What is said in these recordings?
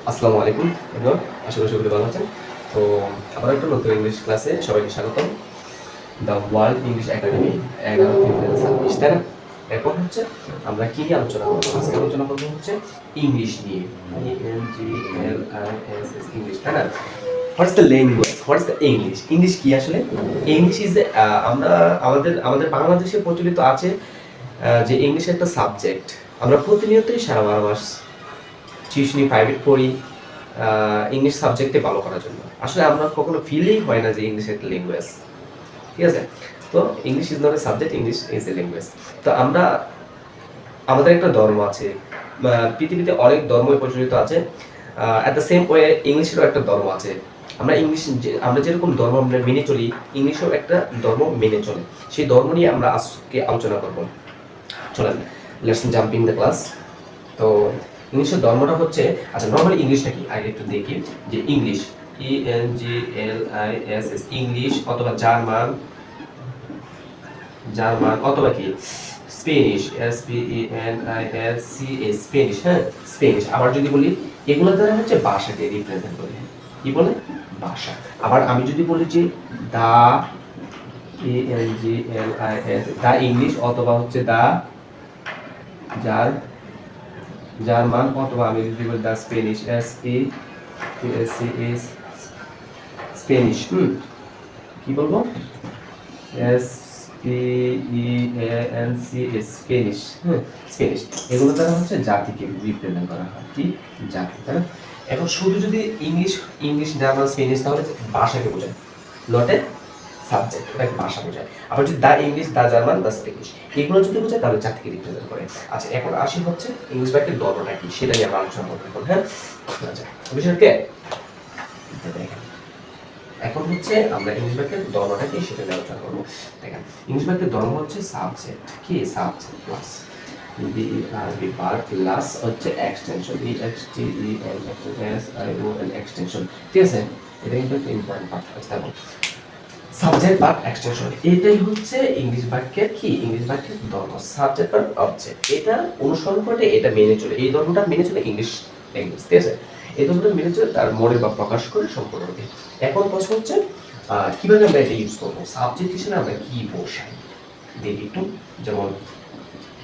আসসালামু আলাইকুম এভরিওয়ান, আশা করি সকলে ভালো আছেন। তো আবার একটা নতুন ইংলিশ ক্লাসে সবাইকে স্বাগতম। দ্য ওয়ার্ল্ড ইংলিশ একাডেমি 11-3-2026, তাই না? এরপর হচ্ছে আমরা কি নিয়ে আলোচনা করবো? আজকে আলোচনা করবো হচ্ছে ইংলিশ নিয়ে। INGLISH, ইংলিশ, তাই না? What's the language, what's the English, English কি আসলে? ইংলিশ ইজ আমরা আমাদের বাংলাদেশে প্রচলিত আছে যে ইংলিশ একটা সাবজেক্ট। আমরা প্রতিনিয়তই সারা 12 মাস টিউশনি প্রাইভেট পড়ি ইংলিশ সাবজেক্টে ভালো করার জন্য। আসলে আমরা কখনো ফিলই হয় না যে ইংলিশ একটা ল্যাঙ্গুয়েজ, ঠিক আছে? তো English is not a subject, English is a language. তো আমরা আমাদের একটা ধর্ম আছে, পৃথিবীতে অনেক ধর্মই প্রচলিত আছে। অ্যাট দ্য সেম ওয়ে ইংলিশেরও একটা ধর্ম আছে। আমরা যেরকম ধর্ম আমরা মেনে চলি, ইংলিশেও একটা ধর্ম মেনে চলে। সেই ধর্ম নিয়ে আমরা আজকে আলোচনা করব। চলেন, let's jump in the class. তো ইংলিশের ধর্মটা হচ্ছে, আচ্ছা নর্মালি ইংলিশটা কি আগে একটু দেখি। যে ইংলিশ, INGLISH, ইংলিশ অথবা জার্মান, জার্মান অথবা কি স্পেনিশ, SPENISH, স্পেনিশ, হ্যাঁ স্পেনিশ। আবার যদি বলি এগুলো দ্বারা হচ্ছে ভাষাকে রিপ্রেজেন্ট করে, কি বলে ভাষা। আবার আমি যদি বলি যে দা INGLISH, দা ইংলিশ অথবা হচ্ছে দা জার্মান, অথবা আমি যদি বলি দা স্পেনিশ, SPENISH, স্পেনিশ, কি বলবো, SPENCH, স্পেনিশ, হ্যাঁ স্পেনিশ। এগুলো দ্বারা হচ্ছে জাতিকে রিপ্রেজেন্ট করা হয়, কি জাতি, তাই না? এখন শুধু যদি ইংলিশ ইংলিশ জার্মান স্পেনিশ, তাহলে ভাষাকে বোঝায়, নট এ সাবজেক্ট, ওটাকে ভাষা বোঝায়। আবার যদি the English, the German, the Spanish, এগুলো যদি বোঝায় তাহলে জাতিকে রিপ্রেজেন্ট করে। আচ্ছা এখন আসি হচ্ছে ইংলিশ বাক্যের ধর্মটা কি, সেটা নিয়ে আমরা আলোচনা করবো এখন, হ্যাঁ। আচ্ছা বিষয়কে দেখেন, এখন হচ্ছে আমরা ইংলিশ বাক্যের ধর্মটা কি সেটা নিয়ে আলোচনা করবো। দেখেন ইংলিশ বাক্যের ধর্ম হচ্ছে সাবজেক্ট, কি সাবজেক্ট প্লাস বিআরবি বার প্লাস হচ্ছে এক্সটেনশন, EXTENSION, এক্সটেনশন, ঠিক আছে? এটা কিন্তু একটা ইম্পর্টেন্ট পার্ট আছে। দেখো সাবজেক্ট ভার্ব এক্সটেনশন, এটাই হচ্ছে ইংলিশ বাক্যের কি, ইংলিশ বাক্যের ধর্ম। সাবজেক্ট ভার্ব অবজেক্ট, এটা অনুসরণ করে, এটা মেনে চলে, এই ধর্মটা মেনে চলে ইংলিশ ল্যাঙ্গুয়েজ, ঠিক আছে? এই ধর্মটা মেনে চলে তার মনে বা প্রকাশ করে সম্পূর্ণরূপে। এখন প্রশ্ন হচ্ছে কিভাবে আমরা এটা ইউজ করবো, সাবজেক্ট হিসেবে আমরা কি বসাই দেখি একটু। যেমন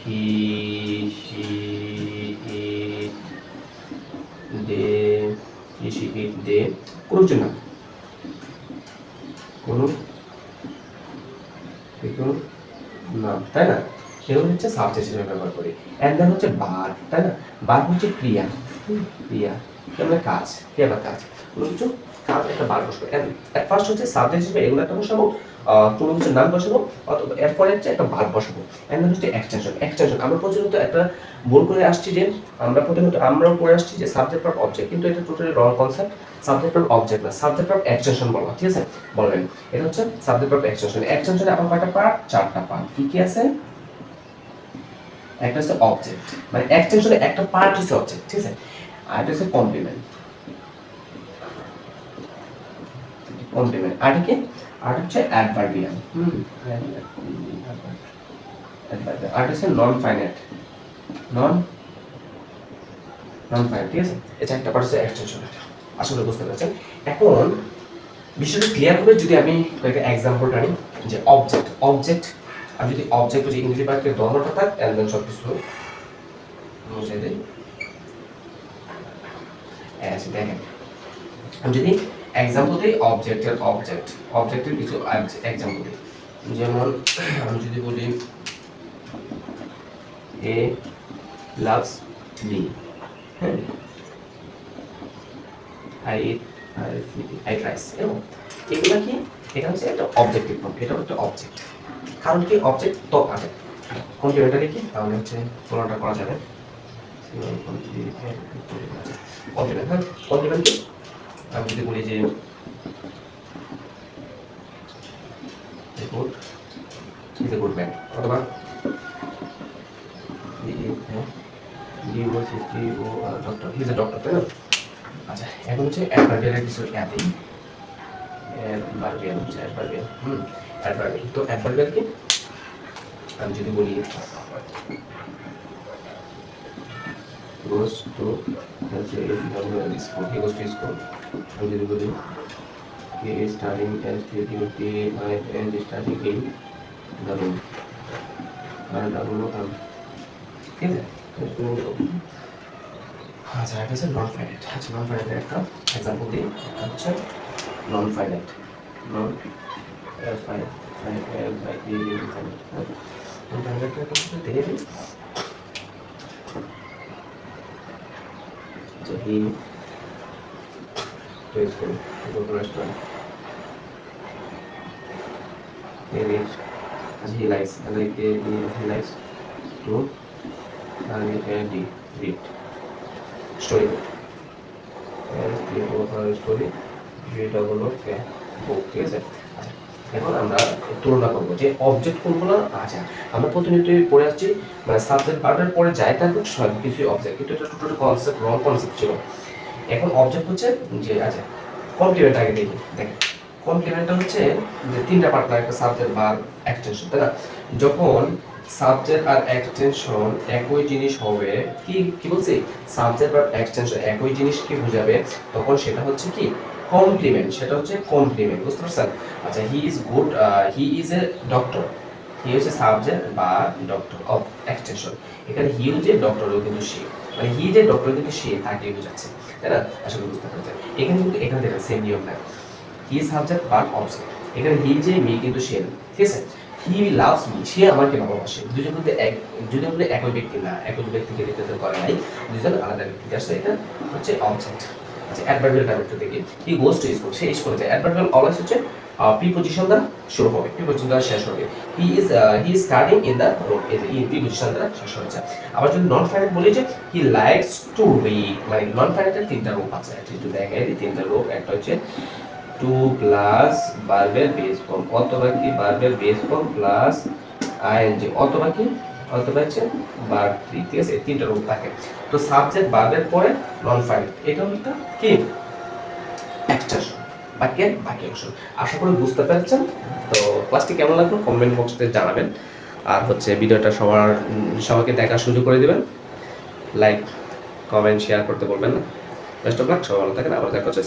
হি, she, it, they, he, she, ইট, দে, কোনো কিছু না, কোনো না, তাই না? সেগুলো হচ্ছে সাবজেক্ট হিসেবে ব্যবহার করি। এন্ড দেন হচ্ছে বার, তাই না? বার হচ্ছে ক্রিয়া, ক্রিয়া মানে কাজ, ক্রিয়া বা কাজ, কোনো কিছু কাজ একটা বার বসবে। এন্ড এট ফার্স্ট হচ্ছে সাবজেক্ট হিসেবে এগুলো একটা বসাবো, কোনো কিছু নাম বসাবো, অথবা এরপরে হচ্ছে একটা বার বসাবো। এন্ড দেন হচ্ছে এক্সটেনশন, এক্সটেনশন আমরা পর্যন্ত একটা ভুল করে আসছি যে আমরাও করে আসছি যে সাবজেক্ট ভার্ব অবজেক্ট, কিন্তু এটা totally wrong concept. Subject verb object না, সাবজেক্ট ভার্ব এক্সটেনশন বলা, ঠিক আছে? বলবেন এটা হচ্ছে সাবজেক্ট ভার্ব এক্সটেনশন। এক্সটেনশনে আমার কয়টা পার্ট, চারটা পার্ট। কি কি আছে? একটা হচ্ছে অবজেক্ট, মানে এক্সটেনশনে একটা পার্ট হচ্ছে অবজেক্ট, ঠিক আছে? আর এটা হচ্ছে কমপ্লিমেন্ট, কমপ্লিমেন্ট আর কি, আর হচ্ছে অ্যাডভার্বিয়াম, অ্যাডভার্বিয়াম, আর হচ্ছে নন ফাইনাইট, নন নন ফাইনাইট, ঠিক আছে? এটা একটা পার্ট হচ্ছে এক্সটেনশন। আসলে বুঝতে পারছেন? এখন বিষয়টা ক্লিয়ার হবে যদি আমি কয়েকটা एग्जांपल টানি। যে অবজেক্ট, অবজেক্ট আমি যদি অবজেক্ট বুঝি, ইংরেজি বাক্যের ধর্মটা থাক এন্ড দেন সবকিছু মুছে দেই। আচ্ছা দেখেন, আমি যদি एग्जांपल দিই অবজেক্টের, অবজেক্টের কিছু एग्जांपल দিই। যেমন আমি যদি বলি এ লাভস মি, হ্যাঁ আই আই ট্রাইস, এগুলা কি, এটা হচ্ছে একটা অবজেক্টিভ ফর্ম, এটা একটা অবজেক্ট। কারণ কি অবজেক্ট তো আছে, কমপ্লিমেন্টারি কি, তাহলে হচ্ছে কোনটা করা যাবে, কমপ্লিমেন্ট, হ্যাঁ কমপ্লিমেন্ট কি, আমি যদি বলি যে good is a good man, অথবা ইউনিভার্সিটি ও doctor, he is a doctor, তাই না? আচ্ছা এখন হচ্ছে অ্যাডভার্বিয়ালের কিছু অ্যাডিং, অ্যাডভার্বিয়াল হচ্ছে অ্যাডভার্বিয়াল, অ্যাডভার্বিয়াল। তো অ্যাডভার্বিয়াল কি, আমি যদি বলি goes to school. He goes to school. আমি যদি বলি he is studying STUDY and studying in the room. ঠিক আছে? আচ্ছা এটা হচ্ছে নন ফাইনাইট। আচ্ছা নন ফাইনাইটের একটা এক্সাম্পল দিই। একটা হচ্ছে নন ফাইনাইট। নন ফাইনাইট নন ফাইনাইটের একটা দেখে দিই। So he goes to the restaurant. He reads as he likes, he likes to read story book. Story read book. ঠিক আছে? আচ্ছা এখন আমরা তুলনা করবো যে অবজেক্ট কোনগুলো। আচ্ছা আমরা প্রতিনিয়তই পড়ে আসছি মানে সাবজেক্ট ভার্বের পরে যাই থাকুক সব কিছুই অবজেক্ট, কিন্তু এটা টোটাল কনসেপ্ট রং কনসেপ্ট ছিল। এখন অবজেক্ট হচ্ছে যে আচ্ছা কমপ্লিমেন্ট আগে দেখি। দেখেন কমপ্লিমেন্টটা হচ্ছে যে তিনটা পার্ট লাগে, একটা সাবজেক্ট ভার্ব এক্সটেনশন, তাই না? যখন সাবজেক্ট আর এক্সটেনশন একই জিনিস হবে, কি বলছি, সাবজেক্ট আর এক্সটেনশন একই জিনিসকে বোঝাবে, তখন সেটা হচ্ছে কি কমপ্লিমেন্ট। সেটা হচ্ছে কমপ্লিমেন্ট, বুঝতে পারছেন? আচ্ছা he is good, he is a doctor, he হচ্ছে সাবজেক্ট বা ডক্টর অফ এক্সটেনশন। এখানে হি হচ্ছে ডক্টরও কিন্তু সে, মানে হি যে ডক্টর কিন্তু সে তাকে বোঝাচ্ছে, তাই না? আশা করি বুঝতে পারছেন। এখানে কিন্তু এখানে দেখেন সেম নিয়ম না, হি সাবজেক্ট বা অবজেক্ট। এখানে হি যে মি কিন্তু সে না, ঠিক আছে? হি লাভস মি, সে আমাকে ভালোবাসে। দুজন কিন্তু একই ব্যক্তি না, একই ব্যক্তিকে রিপ্রেজেন্ট করে নাই, দুজন আলাদা ব্যক্তি। আসলে এটা হচ্ছে অবজেক্ট। আচ্ছা অ্যাডভার্বিয়াল টাইপ একটু দেখি। হি গোস টু স্কুল, সে স্কুলে যায়। অ্যাডভার্বিয়াল অলওয়েজ হচ্ছে প্রিপজিশন দ্বারা শুরু হবে, প্রিপজিশন দ্বারা শেষ হবে। He is studying in the room, এই যে প্রিপজিশন দ্বারা শেষ হচ্ছে। আবার যদি নন ফাইনাইট বলি যে হি লাইকস টু রিড, মানে নন ফাইনাইটের তিনটা রূপ আছে, একটু দেখাই দিই তিনটা রূপ। একটা হচ্ছে টু প্লাস ভার্বের বেস ফর্ম, অথবা কি ভার্বের বেস ফর্ম প্লাস আইএনজি, অথবা কি অথবা হচ্ছে ভার্ব থ্রি, ঠিক আছে? তিনটা রূপ থাকে। তো সাবজেক্ট ভার্বের পরে নন ফাইনাইট, এটা হলো কি এক্সটেনশন, বাক্যের বাকি অংশ। আশা করি বুঝতে পেরেছেন। তো ক্লাসটি কেমন লাগলো কমেন্ট বক্সে জানাবেন, আর হচ্ছে ভিডিওটা সবাইকে দেখার সুযোগ করে দিবেন। লাইক কমেন্ট শেয়ার করতে বলবেন না। বেস্ট অফ লাক, সবাই ভালো থাকেন, আবার দেখা হচ্ছে।